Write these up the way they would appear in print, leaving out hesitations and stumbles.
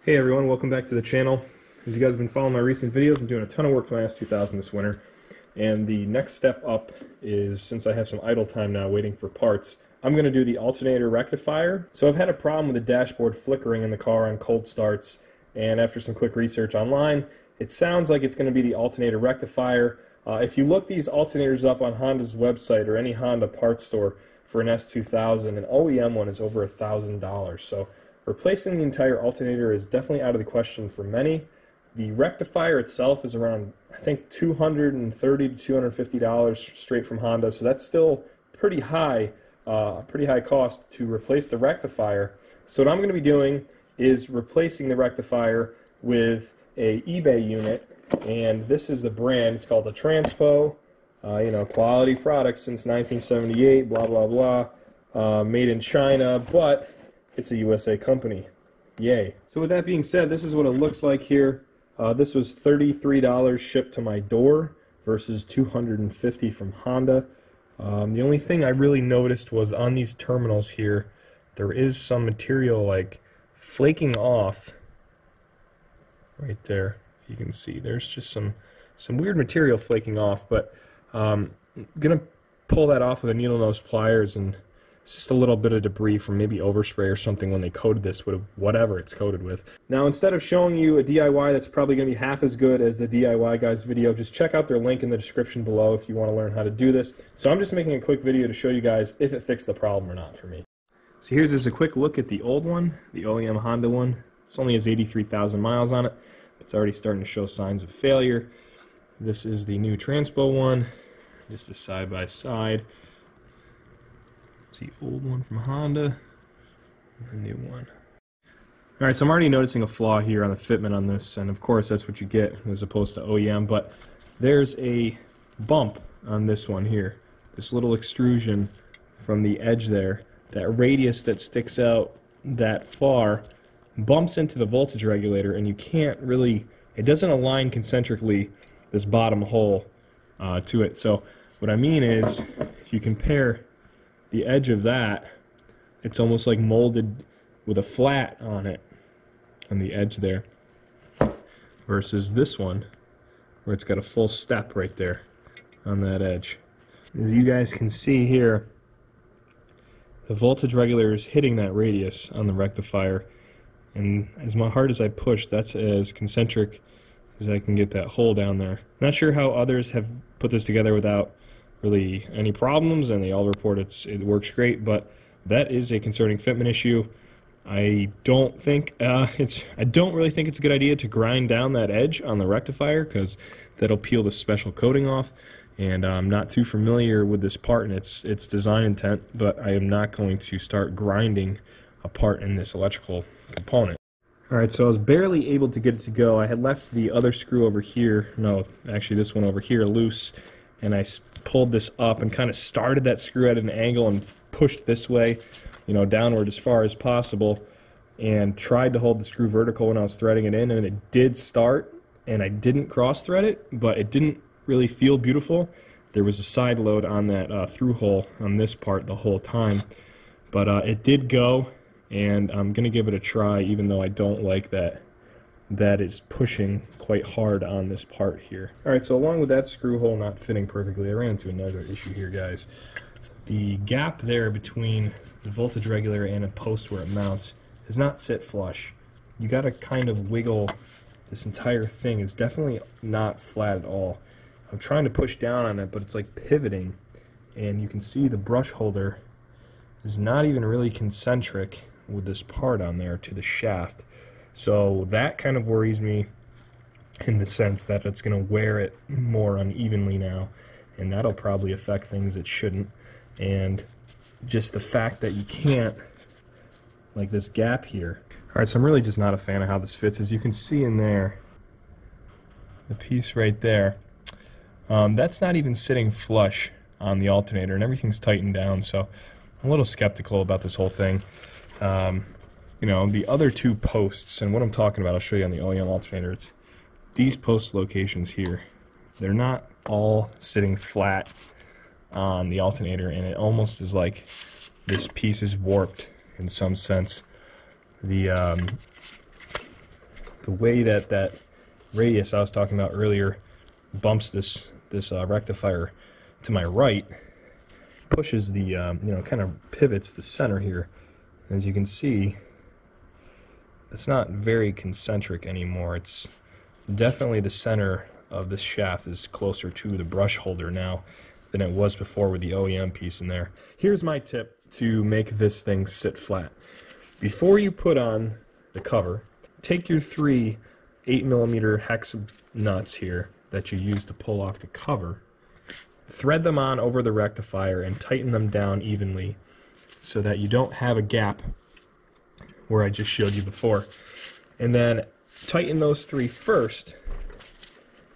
Hey everyone, welcome back to the channel. As you guys have been following my recent videos, I'm doing a ton of work to my S2000 this winter. And the next step up is, since I have some idle time now waiting for parts, I'm going to do the alternator rectifier. So I've had a problem with the dashboard flickering in the car on cold starts, and after some quick research online, it sounds like it's going to be the alternator rectifier. If you look these alternators up on Honda's website or any Honda parts store for an S2000, an OEM one is over $1,000. So replacing the entire alternator is definitely out of the question for many. The rectifier itself is around, I think, $230 to $250 straight from Honda, so that's still pretty high cost to replace the rectifier. So what I'm going to be doing is replacing the rectifier with a eBay unit, and this is the brand. It's called the Transpo. Quality products since 1978, blah blah blah, made in China, but it's a USA company. Yay. So with that being said, this is what it looks like here. This was $33 shipped to my door versus $250 from Honda. The only thing I really noticed was on these terminals here, there is some material like flaking off right there. You can see there's just some weird material flaking off, but I'm gonna pull that off with a needle nose pliers, and it's just a little bit of debris from maybe overspray or something when they coated this with whatever it's coated with. Now, instead of showing you a DIY that's probably going to be half as good as the DIY guy's video, just check out their link in the description below if you want to learn how to do this. So I'm just making a quick video to show you guys if it fixed the problem or not for me. So here's just a quick look at the old one, the OEM Honda one. This only has 83,000 miles on it. It's already starting to show signs of failure. This is the new Transpo one, just a side-by-side. The old one from Honda and the new one. Alright, so I'm already noticing a flaw here on the fitment on this, and of course that's what you get as opposed to OEM, but there's a bump on this one here. This little extrusion from the edge there, that radius that sticks out that far bumps into the voltage regulator, and you can't really, it doesn't align concentrically, this bottom hole to it. So what I mean is, if you compare the edge of that, it's almost like molded with a flat on it, on the edge there, versus this one, where it's got a full step right there on that edge. As you guys can see here, the voltage regulator is hitting that radius on the rectifier, and as hard as I push, that's as concentric as I can get that hole down there. Not sure how others have put this together without really any problems, and they all report it works great, but that is a concerning fitment issue. I don't really think it's a good idea to grind down that edge on the rectifier, because that'll peel the special coating off, and I'm not too familiar with this part and its design intent, but I am not going to start grinding a part in this electrical component. Alright, so I was barely able to get it to go. I had left the other screw over here, no, actually this one over here, loose, and I pulled this up and kind of started that screw at an angle and pushed this way, downward as far as possible, and tried to hold the screw vertical when I was threading it in, and it did start, and I didn't cross thread it, but it didn't really feel beautiful. There was a side load on that through hole on this part the whole time, but it did go, and I'm gonna give it a try, even though I don't like that is pushing quite hard on this part here. Alright, so along with that screw hole not fitting perfectly, I ran into another issue here, guys. The gap there between the voltage regulator and a post where it mounts does not sit flush. You gotta kind of wiggle this entire thing. It's definitely not flat at all. I'm trying to push down on it, but it's like pivoting, and you can see the brush holder is not even really concentric with this part on there to the shaft. So that kind of worries me in the sense that it's going to wear it more unevenly now, and that'll probably affect things it shouldn't. And just the fact that you can't, like this gap here. Alright, so I'm really just not a fan of how this fits. As you can see in there, the piece right there, that's not even sitting flush on the alternator, and everything's tightened down, so I'm a little skeptical about this whole thing. The other two posts, and what I'm talking about, I'll show you on the OEM alternator, it's these post locations here. They're not all sitting flat on the alternator, and it almost is like this piece is warped in some sense. The the way that radius I was talking about earlier bumps this rectifier to my right, pushes the kind of pivots the center here. As you can see, it's not very concentric anymore. It's definitely the center of this shaft is closer to the brush holder now than it was before with the OEM piece in there. Here's my tip to make this thing sit flat. Before you put on the cover, take your 3 8mm hex nuts here that you use to pull off the cover, thread them on over the rectifier and tighten them down evenly so that you don't have a gap where I just showed you before. And then tighten those 3 first,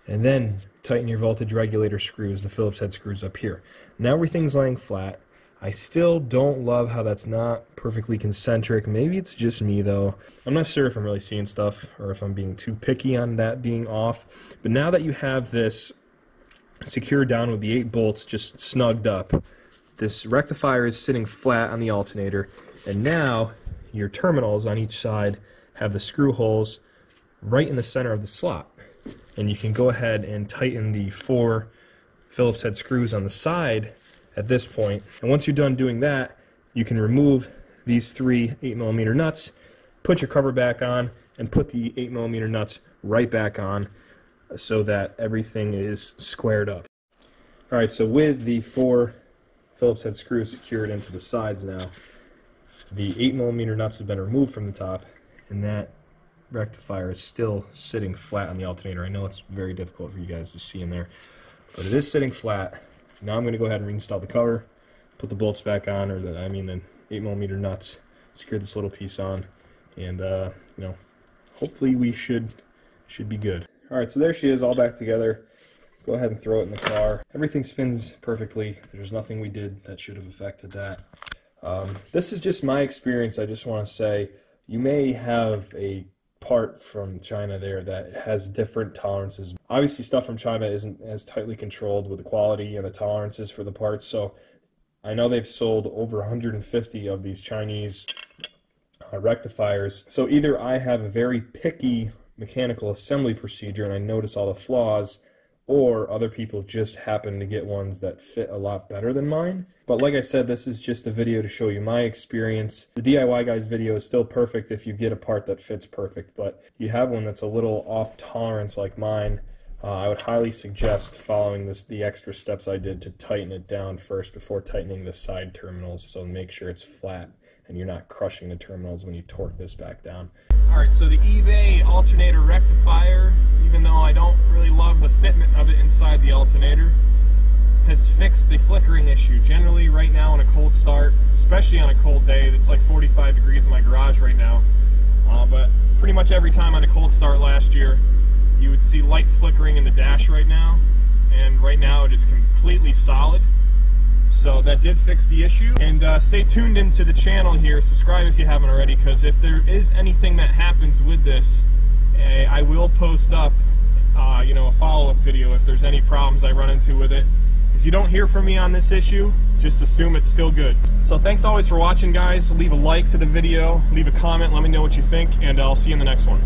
and then tighten your voltage regulator screws, the Phillips head screws up here. Now everything's laying flat. I still don't love how that's not perfectly concentric. Maybe it's just me though. I'm not sure if I'm really seeing stuff or if I'm being too picky on that being off. But now that you have this secured down with the 8 bolts just snugged up, this rectifier is sitting flat on the alternator, and now your terminals on each side have the screw holes right in the center of the slot. And you can go ahead and tighten the 4 Phillips head screws on the side at this point. And once you're done doing that, you can remove these 3 8mm nuts, put your cover back on, and put the 8mm nuts right back on so that everything is squared up. Alright, so with the 4 Phillips head screws secured into the sides now, the 8mm nuts have been removed from the top, and that rectifier is still sitting flat on the alternator. I know it's very difficult for you guys to see in there, but it is sitting flat. Now I'm going to go ahead and reinstall the cover, put the bolts back on, or the 8mm nuts, secure this little piece on, and hopefully we should be good. Alright, so there she is, all back together. Go ahead and throw it in the car. Everything spins perfectly. There's nothing we did that should have affected that. This is just my experience. I just want to say, you may have a part from China there that has different tolerances. Obviously stuff from China isn't as tightly controlled with the quality and the tolerances for the parts, so I know they've sold over 150 of these Chinese rectifiers. So either I have a very picky mechanical assembly procedure and I notice all the flaws, or other people just happen to get ones that fit a lot better than mine. But like I said, this is just a video to show you my experience. The DIY guys video is still perfect if you get a part that fits perfect, but you have one that's a little off tolerance like mine, I would highly suggest following the extra steps I did to tighten it down first before tightening the side terminals, so make sure it's flat and you're not crushing the terminals when you torque this back down. Alright, so the eBay Alternator Rectifier, even though I don't really love the fitment of it inside the alternator, has fixed the flickering issue. Generally right now on a cold start, especially on a cold day, it's like 45 degrees in my garage right now, but pretty much every time on a cold start last year, you would see light flickering in the dash right now, and right now it is completely solid. So that did fix the issue, and stay tuned into the channel here. Subscribe if you haven't already, because if there is anything that happens with this, I will post up a follow-up video if there's any problems I run into with it. If you don't hear from me on this issue, just assume it's still good. So thanks always for watching, guys. Leave a like to the video, leave a comment, let me know what you think, and I'll see you in the next one.